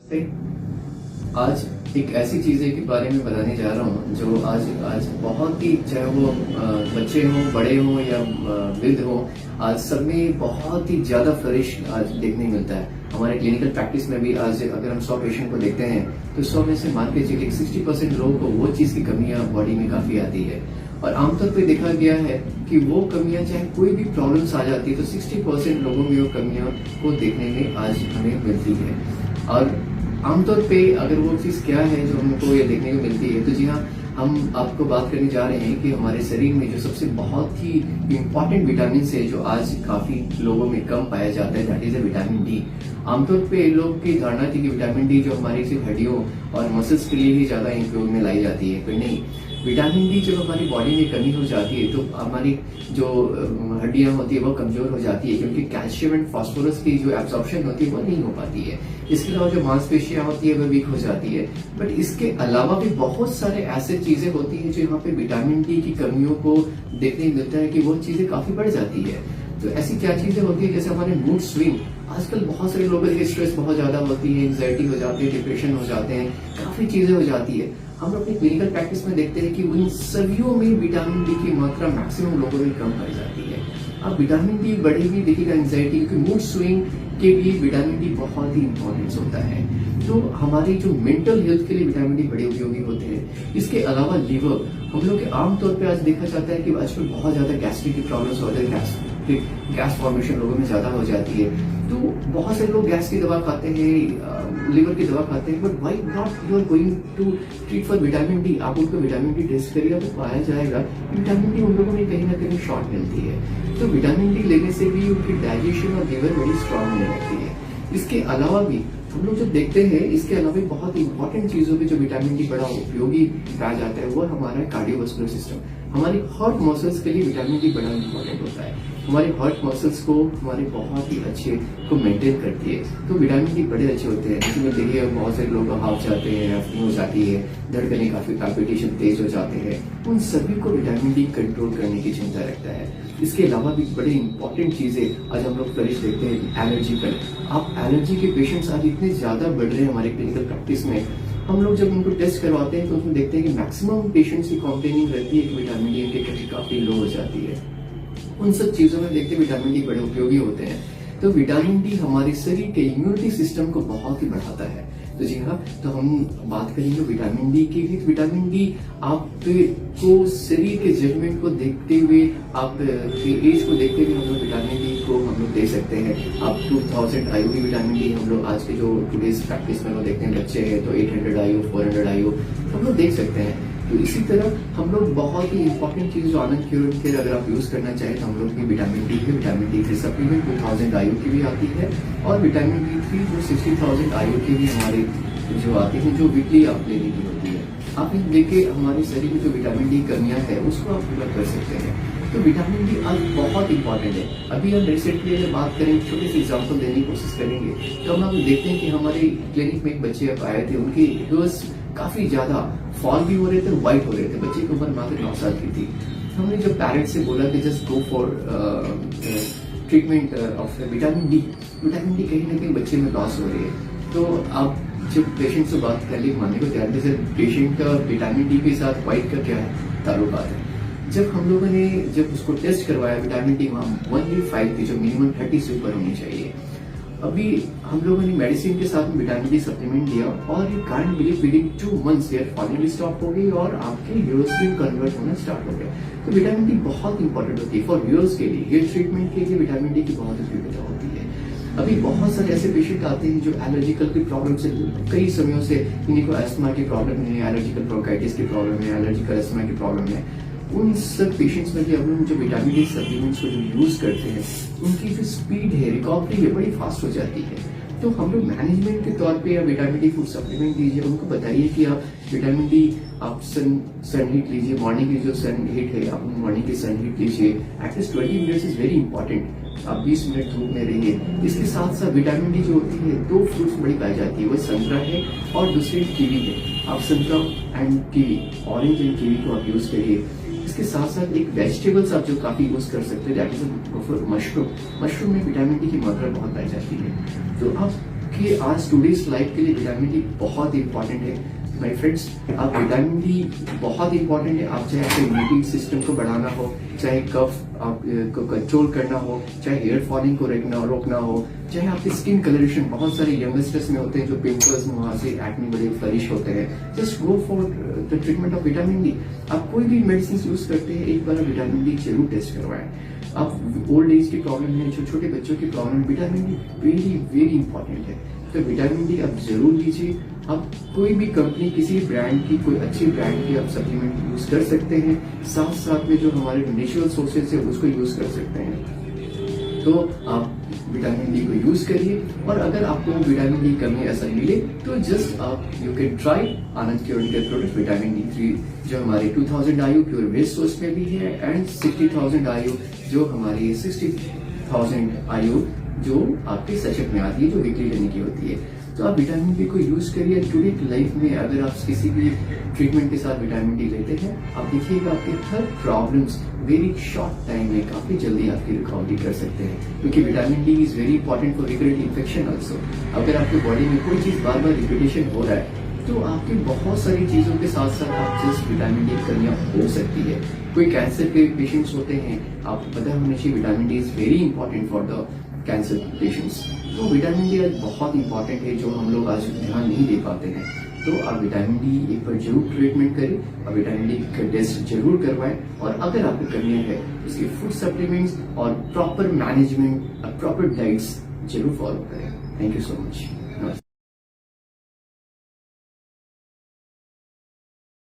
आज एक ऐसी चीज़ के बारे में बताने जा रहा हूँ जो आज बहुत ही, चाहे वो बच्चे हों, बड़े हों या वृद्ध हों, आज सब में बहुत ही ज़्यादा फ्लरिश आज देखने मिलता है। हमारे क्लिनिकल प्रैक्टिस में भी आज अगर हम 100 पेशेंट को देखते हैं तो 100 में से मान के चलिए 60% लोगों को वो चीज़ की कमियां बॉडी में काफ़ी आती है। और आमतौर पे देखा गया है कि वो कमियां, चाहे कोई भी प्रॉब्लम्स आ जाती है तो 60% लोगों में वो कमियां को देखने में आज हमें मिलती है। और आमतौर पे अगर वो चीज़ क्या है जो हमको ये देखने को मिलती है, तो जी हाँ, हम आपको बात करने जा रहे हैं कि हमारे शरीर में जो सबसे बहुत ही इम्पॉर्टेंट विटामिन है जो आज काफी लोगों में कम पाया जाता है, दैट इज विटामिन डी। आमतौर पे लोग की धारणा थी कि विटामिन डी जो हमारी सिर्फ हड्डियों और मसल्स के लिए ही ज्यादा उपयोग में लाई जाती है, पर नहीं। विटामिन डी जब हमारी बॉडी में कमी हो जाती है तो हमारी जो हड्डियां होती है वो कमजोर हो जाती है, क्योंकि कैल्शियम एंड फास्फोरस की जो एब्जॉर्प्शन होती है वो नहीं हो पाती है। इसके अलावा जो मांसपेशियां होती है वो वीक हो जाती है। बट इसके अलावा भी बहुत सारे ऐसे चीजें होती हैं जो यहाँ पे विटामिन डी की कमियों को देखने मिलता है कि वो चीजें काफी बढ़ जाती है। तो ऐसी क्या चीजें होती है, जैसे हमारे मूड स्विंग। आजकल बहुत सारे लोगों के स्ट्रेस बहुत ज्यादा होती है, एंग्जाइटी हो जाती है, डिप्रेशन हो जाते हैं, काफी चीजें हो जाती है। हम अपनी क्लिनिकल प्रैक्टिस में देखते हैं कि उन सभी में विटामिन डी की मात्रा मैक्सिमम लोगों में कम पाई जाती है। अब विटामिन डी बढ़ेगी, देखिएगा एंग्जाइटी, क्योंकि मूड स्विंग के लिए विटामिन डी बहुत ही इंपॉर्टेंस होता है। तो हमारी जो मेंटल हेल्थ के लिए विटामिन डी बड़े उपयोगी होते हैं। इसके अलावा लीवर, हम लोग के आमतौर पे आज देखा जाता है कि आजकल बहुत ज्यादा गैस्ट्रिक की प्रॉब्लम्स हो रही है, गैस फॉर्मेशन लोगों में ज्यादा हो जाती है। तो बहुत सारे लोग गैस की दवा खाते हैं, लिवर की दवा खाते हैं, but why not you are going to treat for vitamin D. आप उनको विटामिन डी टेस्ट करिएगा तो पाया जाएगा विटामिन डी उन लोगों में कहीं ना कहीं शॉर्ट मिलती है। तो विटामिन डी लेने से भी उनकी डाइजेशन और लिवर बड़ी स्ट्रांग होने लगती है। इसके अलावा भी हम लोग जो देखते हैं, इसके अलावा बहुत इंपॉर्टेंट चीजों पे जो विटामिन डी बड़ा उपयोगी पाया जाता है वो हमारा कार्डियोवास्कुलर सिस्टम। हमारी हार्ट मसल्स के लिए विटामिन डी बड़ा इंपॉर्टेंट होता है। हमारे हार्ट मसल्स को हमारे बहुत ही अच्छे को मेंटेन करती है। तो विटामिन डी बड़े अच्छे होते हैं। जिसमें देखिए बहुत सारे लोग हाफ जाते हैं, हफ्ती हो जाती है, धड़कने काफी पैल्पिटेशन तेज हो जाते हैं, उन सभी को विटामिन डी कंट्रोल करने की क्षमता रखता है। इसके अलावा भी बड़ी इंपॉर्टेंट चीजें आज हम लोग फ्लरिश देखते हैं, एलर्जिकल। आप एलर्जी के पेशेंट्स आज इतने ज्यादा बढ़ रहे हैं हमारे क्लिनिकल प्रैक्टिस में। हम लोग जब उनको टेस्ट करवाते हैं तो उसमें देखते हैं कि मैक्सिमम पेशेंट्स की कंप्लेनिंग रहती है कि विटामिन डी इनटेक काफी लो हो जाती है। उन सब चीजों में देखते विटामिन डी बड़े उपयोगी होते हैं। तो विटामिन डी हमारे शरीर के इम्यूनिटी सिस्टम को बहुत ही बढ़ाता है। तो जी हाँ, तो हम बात करेंगे विटामिन डी की भी। विटामिन डी आपको शरीर के जजमेंट को देखते हुए, आप एज को देखते हुए हम लोग विटामिन डी को हम लोग दे सकते हैं। आप 2000 आयु की विटामिन डी हम लोग आज के जो टूडेज प्रैक्टिस में लोग देखते हैं, बच्चे हैं तो 800 आयु, 400 आयु हम लोग देख सकते हैं। तो इसी तरह हम लोग बहुत ही इंपॉर्टेंट चीज जो आनंद क्योर केयर अगर आप यूज करना चाहें तो हम लोग की विटामिन डी है। विटामिन डी 3 सप्लीमेंट 2000 आयु की भी आती है, और विटामिन डी 3 जो 60,000 आयु की भी हमारे जो आती है, जो वीकली आप लेने की होती है। आप लेके हमारे शरीर में जो विटामिन डी कमियां है उसको आप पूरा कर सकते हैं। तो विटामिन डी आज बहुत इंपॉर्टेंट है। अभी हम रिसेंटली अगर बात करें, छोटे से एग्जाम्पल देने की कोशिश करेंगे, तो हम लोग देखते हैं कि हमारे क्लिनिक में एक बच्चे अब आए थे, उनके हेयर्स काफी ज्यादा फॉल भी हो रहे थे, व्हाइट हो रहे थे। बच्चे की उम्र मात्र 9 साल की थी। हमने जब पेरेंट्स से बोला कि just go for treatment of vitamin D. Vitamin D कहीं ना कहीं बच्चे में लॉस हो रही है। तो आप जब पेशेंट से बात कर ली, मानने को तैयार थे, पेशेंट का विटामिन डी के साथ व्हाइट का क्या है ताल्लुकात है। जब हम लोगों ने जब उसको टेस्ट करवाया, विटामिन डी वहां 105 थी, जो मिनिमम 30 से ऊपर होनी चाहिए। अभी हम लोगों ने मेडिसिन के साथ विटामिन डी सप्लीमेंट दिया और you can't believe within 2 months hair falling stop हो गई और आपके हेयर्स भी कन्वर्ट होना स्टार्ट हो गया। तो विटामिन डी बहुत इंपॉर्टेंट होती है फॉर हेयर्स के लिए। हेयर ट्रीटमेंट के लिए विटामिन डी की बहुत उपयोगिता होती है। अभी बहुत सारे ऐसे पेशेंट आते हैं जो एलर्जिकल की प्रॉब्लम से कई समयों से, इन्हीं को अस्थमा की प्रॉब्लम है, एलर्जिकल ब्रोंकाइटिस की प्रॉब्लम है, एलर्जिकल अस्थमा की प्रॉब्लम है। उन सब पेशेंट्स में भी हम लोग जो विटामिन डी सप्लीमेंट्स को जो यूज करते हैं, उनकी जो स्पीड है, रिकवरी है, बड़ी फास्ट हो जाती है। तो हम लोग मैनेजमेंट के तौर पे या विटामिन डी फूड सप्लीमेंट दीजिए, उनको बताइए कि आप विटामिन डी आप सन हीट लीजिए, मॉर्निंग की जो सन हीट है आप मॉर्निंग की सन हीट लीजिए। At least 20 minutes is very important. आप 20 मिनट धूप में रहिए। इसके साथ साथ विटामिन डी जो होती है, 2 फ्रूट्स बड़ी पाई जाती है, वो संतरा है और दूसरी कीवी है। आप संतरा and kiwi, orange and kiwi को आप यूज करिए। इसके साथ साथ एक वेजिटेबल्स आप जो काफी यूज कर सकते हैं, दैट इज मशरूम। मशरूम में विटामिन डी की मात्रा बहुत पाई जाती है। तो आप आपके आज टूडेज लाइफ के लिए विटामिन डी बहुत इंपॉर्टेंट है माय फ्रेंड्स। आप विटामिन डी बहुत इंपॉर्टेंट है। आप चाहे आपके इम्यूनिटी सिस्टम को बढ़ाना हो, चाहे कफ को कंट्रोल करना हो, चाहे हेयर फॉलिंग को रोकना हो, चाहे आपकी स्किन कलरेशन, बहुत सारे यंगस्टर्स में होते हैं जो पिंपल्स वहां से एक्ने बड़े फ्लरिश होते हैं। Just go for the treatment of vitamin D. आप कोई भी मेडिसिन यूज करते हैं, एक बार विटामिन डी जरूर टेस्ट करवाएं। आप ओल्ड एज की प्रॉब्लम है, जो छोटे बच्चों की problem, vitamin D very very important है। तो विटामिन डी आप जरूर लीजिए। आप कोई भी कंपनी, किसी ब्रांड की, कोई अच्छी ब्रांड की आप सप्लीमेंट यूज कर सकते हैं। साथ साथ में जो हमारे नेचुरल सोर्सेज है उसको यूज कर सकते हैं। तो आप विटामिन डी को यूज करिए। और अगर आपको विटामिन डी कमी ऐसा मिले तो जस्ट आप you can try Anand cure care product vitamin D 3, जो हमारे 2000 आयु प्योर वेस्ट सोर्स में भी है, एंड 60,000 आयु जो हमारी 60,000 आयु जो आपके सेशट में आती है, जो वीकली लेने की होती है। तो आप विटामिन डी को यूज करिए। टुडे लाइफ में अगर आप किसी भी ट्रीटमेंट के साथ विटामिन डी लेते हैं, आप देखिएगा आपके हर प्रॉब्लम्स वेरी शॉर्ट टाइम में काफी जल्दी आपकी रिकवरी कर सकते हैं, क्योंकि vitamin D is very important for recurrent infection also. अगर आपकी बॉडी में कोई चीज बार बार रिपीटेशन हो रहा है तो आपकी बहुत सारी चीजों के साथ साथ आप जस्ट विटामिन डी कमियां हो सकती है। कोई कैंसर के पेशेंट्स होते हैं, आपको पता होना चाहिए vitamin D is very important for the cancer patients. तो विटामिन डी आज बहुत इंपॉर्टेंट है, जो हम लोग आज ध्यान नहीं दे पाते हैं। तो आप विटामिन डी एक बार जरूर ट्रीटमेंट करें और विटामिन डी का टेस्ट जरूर करवाएं। और अगर आपको कमियां है उसके फूड सप्लीमेंट्स और प्रॉपर मैनेजमेंट, प्रॉपर डाइट्स जरूर फॉलो करें। Thank you so much.